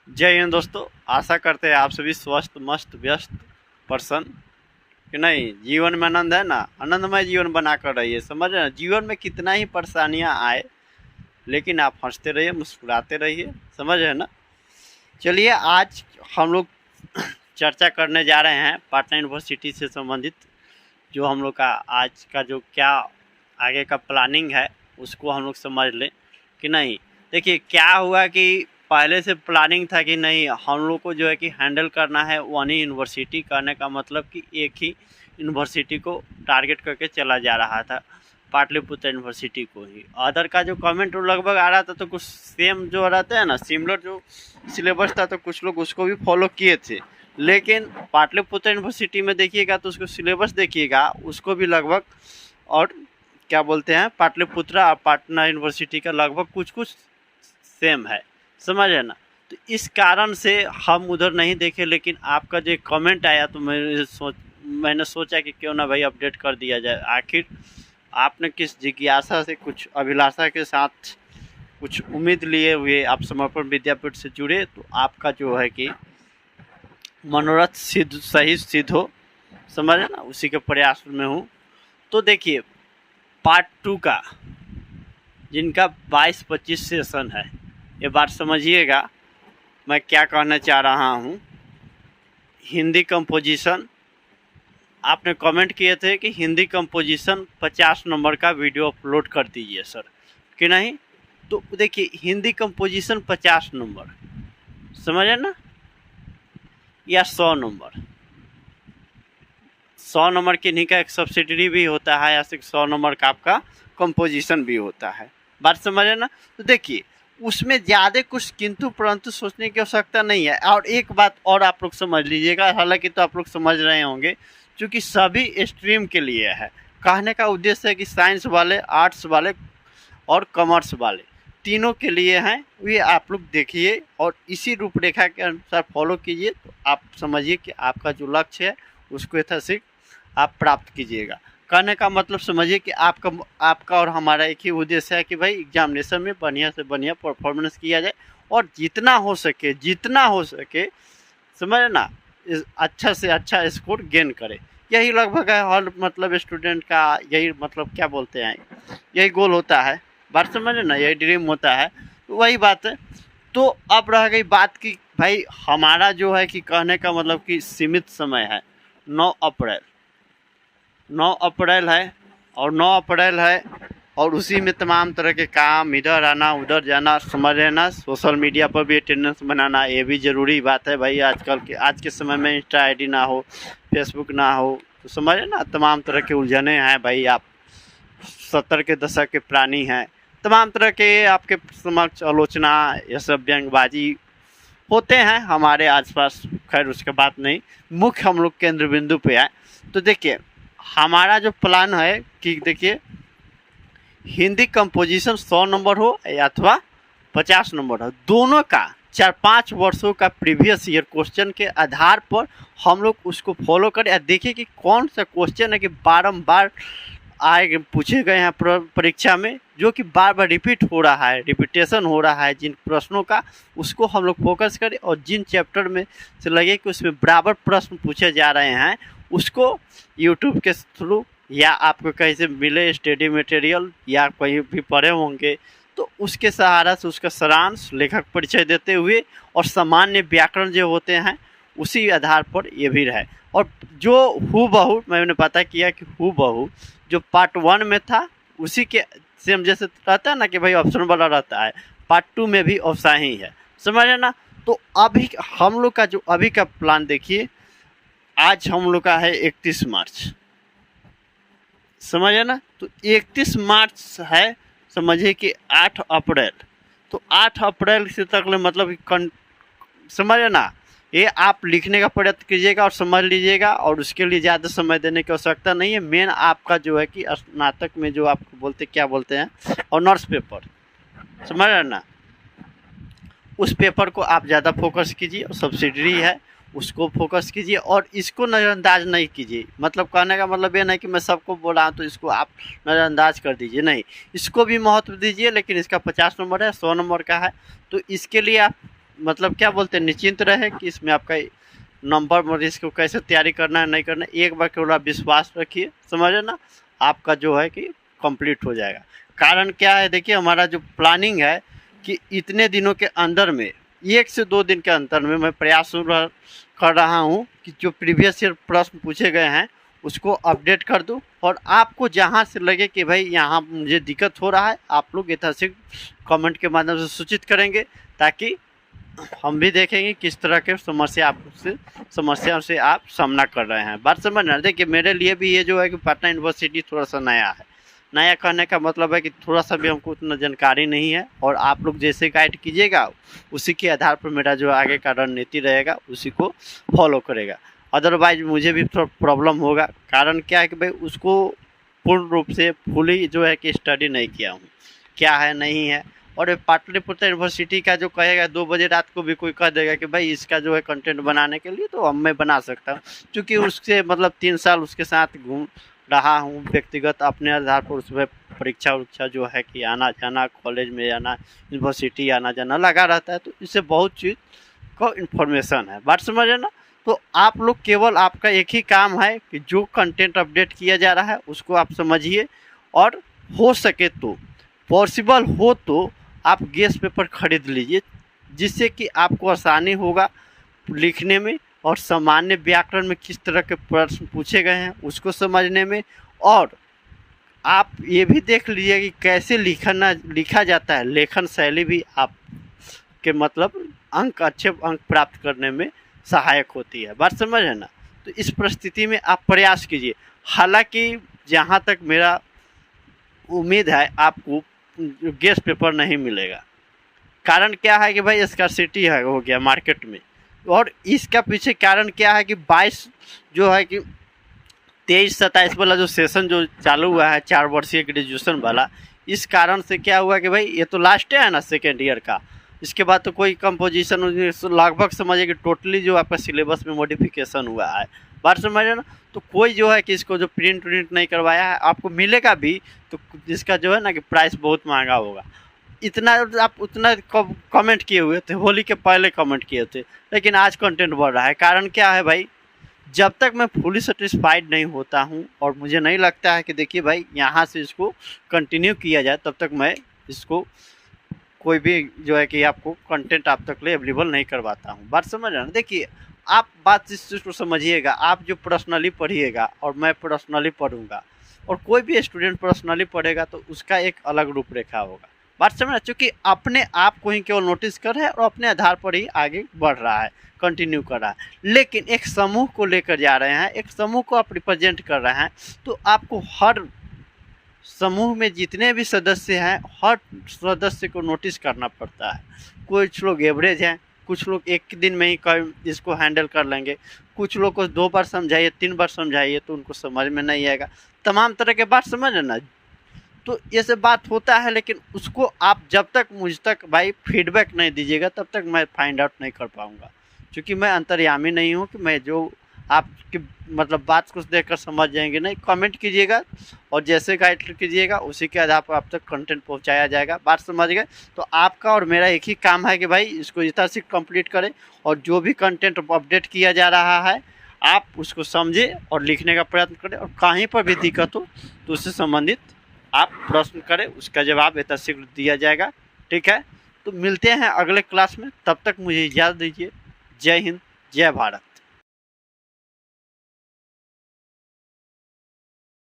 जय हिंद दोस्तों। आशा करते हैं आप सभी स्वस्थ मस्त व्यस्त पर्सन कि नहीं। जीवन में आनंद है ना, आनंदमय जीवन बना कर रहिए। समझ रहे हैं, जीवन में कितना ही परेशानियां आए लेकिन आप हंसते रहिए, मुस्कुराते रहिए। समझ रहे हैं ना। चलिए आज हम लोग चर्चा करने जा रहे हैं पाटना यूनिवर्सिटी से संबंधित। जो हम लोग का आज का जो क्या आगे का प्लानिंग है उसको हम लोग समझ लें कि नहीं। देखिए क्या हुआ कि पहले से प्लानिंग था कि नहीं, हम लोग को जो है कि हैंडल करना है वन ही यूनिवर्सिटी। करने का मतलब कि एक ही यूनिवर्सिटी को टारगेट करके चला जा रहा था, पाटलिपुत्र यूनिवर्सिटी को ही। अदर का जो कमेंट लगभग आ रहा था तो कुछ सेम जो रहता है ना, सिमिलर जो सिलेबस था, तो कुछ लोग उसको भी फॉलो किए थे। लेकिन पाटलिपुत्र यूनिवर्सिटी में देखिएगा तो उसको सिलेबस देखिएगा, उसको भी लगभग और क्या बोलते हैं पाटलिपुत्र और पाटना यूनिवर्सिटी का लगभग कुछ कुछ सेम है। समझ है ना। तो इस कारण से हम उधर नहीं देखे। लेकिन आपका जो कमेंट आया तो मैंने सोचा कि क्यों ना भाई अपडेट कर दिया जाए। आखिर आपने किस जिज्ञासा से, कुछ अभिलाषा के साथ, कुछ उम्मीद लिए हुए आप समर्पण विद्यापीठ से जुड़े, तो आपका जो है कि मनोरथ सही सिद्ध हो। समझ है ना, उसी के प्रयास में हूँ। तो देखिए पार्ट 2 का जिनका 22-25 सेशन है, ये बात समझिएगा मैं क्या कहना चाह रहा हूँ। हिंदी कंपोजिशन आपने कमेंट किए थे कि हिंदी कंपोजिशन 50 नंबर का वीडियो अपलोड कर दीजिए सर, कि नहीं। तो देखिए हिंदी कंपोजिशन 50 नंबर, समझे ना, या 100 नंबर। 100 नंबर की नहीं का एक सब्सिडरी भी होता है, या 100 नंबर का आपका कंपोजिशन भी होता है। बात समझे ना। तो देखिए उसमें ज़्यादा कुछ किंतु परंतु सोचने की आवश्यकता नहीं है। और एक बात और आप लोग समझ लीजिएगा, हालांकि तो आप लोग समझ रहे होंगे, क्योंकि सभी स्ट्रीम के लिए है। कहने का उद्देश्य है कि साइंस वाले, आर्ट्स वाले और कॉमर्स वाले तीनों के लिए हैं। ये आप लोग देखिए और इसी रूपरेखा के अनुसार फॉलो कीजिए, तो आप समझिए कि आपका जो लक्ष्य है उसको यथाशीघ्र आप प्राप्त कीजिएगा। कहने का मतलब समझिए कि आपका और हमारा एक ही उद्देश्य है कि भाई एग्जामिनेशन में बढ़िया से बढ़िया परफॉर्मेंस किया जाए और जितना हो सके समझ ना, अच्छा से अच्छा स्कोर गेन करे। यही लगभग है हर मतलब स्टूडेंट का, यही मतलब क्या बोलते हैं, यही गोल होता है। बात समझे ना, यही ड्रीम होता है। तो वही बात है। तो अब रह गई बात की भाई हमारा जो है कि कहने का मतलब कि सीमित समय है 9 अप्रैल। 9 अप्रैल है और 9 अप्रैल है और उसी में तमाम तरह के काम, इधर आना उधर जाना, समझ लेना। सोशल मीडिया पर भी अटेंडेंस बनाना ये भी ज़रूरी बात है भाई। आज के समय में इंस्टा आईडी ना हो, फेसबुक ना हो, तो समझ ना तमाम तरह के उलझने हैं भाई। आप 70 के दशक के प्राणी हैं, तमाम तरह के आपके समक्ष आलोचना, ये सब व्यंगबाजी होते हैं हमारे आसपास। खैर उसके बात नहीं, मुख्य हम लोग केंद्र बिंदु पे आए। तो देखिए हमारा जो प्लान है कि देखिए हिंदी कंपोजिशन 100 नंबर हो या अथवा 50 नंबर हो, दोनों का 4-5 वर्षों का प्रीवियस ईयर क्वेश्चन के आधार पर हम लोग उसको फॉलो करें और देखिए कि कौन सा क्वेश्चन है कि बारंबार आए पूछे गए हैं परीक्षा में, जो कि बार बार रिपीट हो रहा है, रिपीटेशन हो रहा है जिन प्रश्नों का, उसको हम लोग फोकस करें। और जिन चैप्टर में से लगे कि उसमें बराबर प्रश्न पूछे जा रहे हैं, उसको यूट्यूब के थ्रू या आपको कहीं से मिले स्टडी मटेरियल या कहीं भी पढ़े होंगे तो उसके सहारा से उसका सारांश, लेखक परिचय देते हुए और सामान्य व्याकरण जो होते हैं उसी आधार पर ये भी रहे। और जो हूबहू मैंने पता किया कि हूबहू जो पार्ट 1 में था उसी के सेम जैसे रहता है ना कि भाई ऑप्शन वाला रहता है, पार्ट 2 में भी वैसा ही है। समझ ना। तो अभी हम लोग का जो अभी का प्लान देखिए, आज हम लोग का है 31 मार्च, समझे ना। तो 31 मार्च है, समझिए कि 8 अप्रैल। तो 8 अप्रैल से तक मतलब समझे ना, ये आप लिखने का प्रयत्न कीजिएगा और समझ लीजिएगा। और उसके लिए ज़्यादा समय देने की आवश्यकता नहीं है। मेन आपका जो है कि स्नातक में जो आपको क्या बोलते हैं ऑनर्स पेपर, समझ रहे ना, उस पेपर को आप ज़्यादा फोकस कीजिए। सब्सिडरी है उसको फोकस कीजिए और इसको नज़रअंदाज नहीं कीजिए। मतलब कहने का मतलब ये नहीं कि मैं सबको बोल रहा हूँ तो इसको आप नज़रअंदाज कर दीजिए, नहीं, इसको भी महत्व दीजिए। लेकिन इसका 50 नंबर है, 100 नंबर का है, तो इसके लिए आप मतलब क्या बोलते हैं, निश्चिंत रहे कि इसमें आपका नंबर और इसको कैसे तैयारी करना है नहीं करना है, एक बार केवल आप विश्वास रखिए, समझे ना, आपका जो है कि कंप्लीट हो जाएगा। कारण क्या है, देखिए हमारा जो प्लानिंग है कि इतने दिनों के अंदर में 1 से 2 दिन के अंतर में मैं प्रयास कर रहा हूँ कि जो प्रीवियस ईयर प्रश्न पूछे गए हैं उसको अपडेट कर दूँ, और आपको जहाँ से लगे कि भाई यहाँ मुझे दिक्कत हो रहा है, आप लोग यथाशीघ्र कमेंट के माध्यम से सूचित करेंगे, ताकि हम भी देखेंगे किस तरह के समस्याओं से आप सामना कर रहे हैं। बात समझ रहे हैं। देखिए मेरे लिए भी ये जो है कि पटना यूनिवर्सिटी थोड़ा सा नया है। नया कहने का मतलब है कि थोड़ा सा भी हमको उतना जानकारी नहीं है, और आप लोग जैसे गाइड कीजिएगा उसी के आधार पर मेरा जो आगे का रणनीति रहेगा उसी को फॉलो करेगा। अदरवाइज मुझे भी थोड़ा प्रॉब्लम होगा। कारण क्या है कि भाई उसको पूर्ण रूप से फुली जो है कि स्टडी नहीं किया हूँ, क्या है नहीं है। और पाटलिपुत्र यूनिवर्सिटी का जो कहेगा 2 बजे रात को भी कोई कह देगा कि भाई इसका जो है कंटेंट बनाने के लिए, तो मैं बना सकता हूँ, क्योंकि उससे मतलब 3 साल उसके साथ घूम रहा हूँ व्यक्तिगत अपने आधार पर। उसमें परीक्षा उरीक्षा जो है कि आना जाना, कॉलेज में जाना, यूनिवर्सिटी आना जाना लगा रहता है, तो इससे बहुत चीज़ का इन्फॉर्मेशन है। बात समझे ना। तो आप लोग केवल आपका एक ही काम है कि जो कंटेंट अपडेट किया जा रहा है उसको आप समझिए, और हो सके तो पॉसिबल हो तो आप गेस्ट पेपर खरीद लीजिए, जिससे कि आपको आसानी होगा लिखने में, और सामान्य व्याकरण में किस तरह के प्रश्न पूछे गए हैं उसको समझने में। और आप ये भी देख लीजिए कि कैसे लिखा जाता है, लेखन शैली भी आप के मतलब अच्छे अंक प्राप्त करने में सहायक होती है। बात समझ है ना। तो इस परिस्थिति में आप प्रयास कीजिए। हालांकि जहाँ तक मेरा उम्मीद है आपको गेस्ट पेपर नहीं मिलेगा। कारण क्या है कि भाई स्कार्सिटी है हो गया मार्केट में, और इसका पीछे कारण क्या है कि 22 जो है कि 23-27 वाला जो सेशन जो चालू हुआ है 4 वर्षीय ग्रेजुएशन वाला, इस कारण से क्या हुआ कि भाई ये तो लास्ट है ना सेकेंड ईयर का, इसके बाद तो कोई कंपोजिशन लगभग समझिए कि टोटली जो आपका सिलेबस में मॉडिफिकेशन हुआ है। बात समझे ना। तो कोई जो है कि इसको जो प्रिंट नहीं करवाया है, आपको मिलेगा भी तो इसका जो है ना कि प्राइस बहुत महंगा होगा। इतना आप उतना कमेंट किए हुए थे, होली के पहले कमेंट किए थे, लेकिन आज कंटेंट बढ़ रहा है। कारण क्या है भाई, जब तक मैं फुली सेटिस्फाइड नहीं होता हूँ और मुझे नहीं लगता है कि देखिए भाई यहाँ से इसको कंटिन्यू किया जाए, तब तक मैं इसको कोई भी जो है कि आपको कंटेंट आप तक ले अवेलेबल नहीं करवाता हूँ। बात समझ रहे हैं। देखिए आप बात इस चीज़ को समझिएगा, आप जो पर्सनली पढ़िएगा और मैं पर्सनली पढ़ूंगा, और कोई भी स्टूडेंट पर्सनली पढ़ेगा तो उसका एक अलग रूपरेखा होगा। बात समझ, चूँकि अपने आप को ही केवल नोटिस कर रहा है और अपने आधार पर ही आगे बढ़ रहा है, कंटिन्यू कर रहा है। लेकिन एक समूह को लेकर जा रहे हैं, एक समूह को आप रिप्रेजेंट कर रहे हैं, तो आपको हर समूह में जितने भी सदस्य हैं हर सदस्य को नोटिस करना पड़ता है। कुछ लोग एवरेज हैं, कुछ लोग एक दिन में ही इसको हैंडल कर लेंगे, कुछ लोग को 2 बार समझाइए 3 बार समझाइए तो उनको समझ में नहीं आएगा। तमाम तरह के बात समझ लेना। तो ये सब बात होता है, लेकिन उसको आप जब तक मुझ तक भाई फीडबैक नहीं दीजिएगा तब तक मैं फाइंड आउट नहीं कर पाऊँगा, क्योंकि मैं अंतर्यामी नहीं हूँ कि मैं जो आपकी मतलब बात कुछ देखकर समझ जाएंगे। नहीं, कमेंट कीजिएगा और जैसे गाइड कीजिएगा उसी के आधार पर आप तक कंटेंट पहुंचाया जाएगा। बात समझ गए। तो आपका और मेरा एक ही काम है कि भाई इसको यथाशीघ्र कंप्लीट करें, और जो भी कंटेंट अपडेट किया जा रहा है आप उसको समझें और लिखने का प्रयत्न करें, और कहीं पर भी दिक्कत हो तो उससे संबंधित आप प्रश्न करें, उसका जवाब यथाशीघ्र दिया जाएगा। ठीक है, तो मिलते हैं अगले क्लास में, तब तक मुझे इजाज़त दीजिए। जय हिंद, जय भारत।